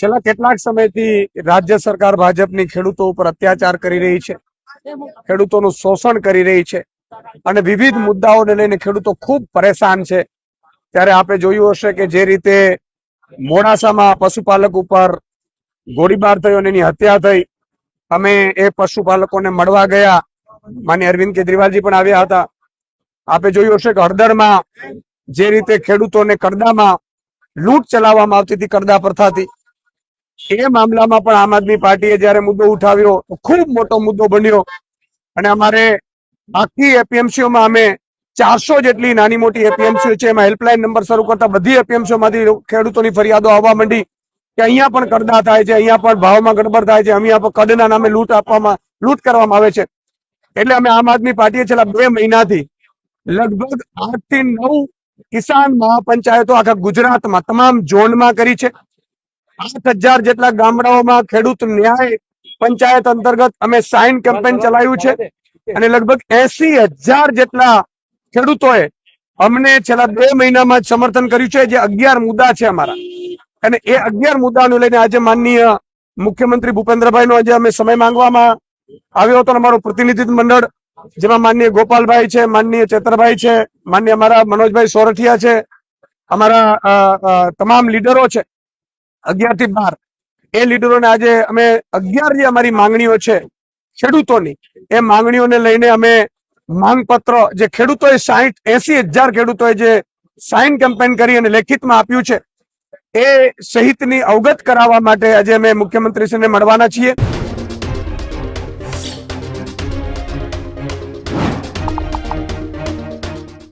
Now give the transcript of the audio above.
છેલ્લા કેટલાક સમયથી રાજ્ય સરકાર ભાજપની ખેડૂતો ઉપર અત્યાચાર કરી રહી છે, ખેડૂતોનું શોષણ કરી રહી છે અને વિવિધ મુદ્દાઓને લઈને ખેડૂતો ખૂબ પરેશાન છે। ત્યારે આપે જોયું હશે કે જે રીતે મોડાસામાં પશુપાલક ઉપર ગોળીબાર થયો અને એની હત્યા થઈ, અમે એ પશુપાલકોને મળવા ગયા, માન્ય અરવિંદ કેજરીવાલજી પણ આવ્યા હતા। આપે જોયું હશે કે હળદરમાં જે રીતે ખેડૂતોને કરદામાં લૂંટ ચલાવવામાં આવતી હતી, કરદા પ્રથાથી, એ મામલામાં પણ આમ આદમી પાર્ટીએ જયારે મુદ્દો ઉઠાવ્યો તો ખૂબ મોટો મુદ્દો બન્યો અને અમારે આખી એપીએમસીઓમાં અમે 400 જેટલી નાની મોટી એપીએમસીઓ છે, એમાં હેલ્પલાઇન નંબર શરૂ કરતા બધી એપીએમસીઓમાંથી ખેડૂતોની ફરિયાદો આવવા માંડી કે અહીંયા પણ કરદા થાય છે, અહીંયા પણ ભાવમાં ગડબડ થાય છે, અહીંયા પણ કદના નામે લૂંટ કરવામાં આવે છે। એટલે અમે આમ આદમી પાર્ટીએ છેલ્લા 2 મહિનાથી લગભગ 8 થી 9 કિસાન મહાપંચાયતો આખા ગુજરાતમાં તમામ ઝોનમાં કરી છે। 8000 જેટલા ગામડાઓમાં ખેડૂત ન્યાય પંચાયત અંતર્ગત અમે સાઇન કેમ્પેન ચલાવ્યું છે અને લગભગ 80,000 જેટલા ખેડૂતોએ અમને છેલ્લા 2 મહિનામાં જ સમર્થન કર્યું છે। જે 11 મુદ્દા છે અમારા, અને એ 11 મુદ્દાઓને લઈને આજે માનનીય મુખ્યમંત્રી ભૂપેન્દ્રભાઈનો આજે અમે સમય માંગવામાં આવ્યો હતો। અમારું પ્રતિનિધિત્વ મંડળ જેમાં માનનીય ગોપાલભાઈ છે, માનનીય ચેતરભાઈ છે, માનનીય અમારા મનોજભાઈ સોરઠિયા છે, અમારા તમામ લીડરો છે 11 થી 12, એ લીડરોને આજે અમે 11 જે અમારી માંગણીઓ છે ખેડૂતોની, એ માંગણીઓને લઈને અમે માંગપત્ર જે ખેડૂતોએ 80,000 ખેડૂતોએ જે સાઇન કેમ્પેન કરી અને લેખિતમાં આપ્યું છે, એ સહિતની અવગત કરાવવા માટે આજે અમે મુખ્યમંત્રીશ્રીને મળવાના છીએ।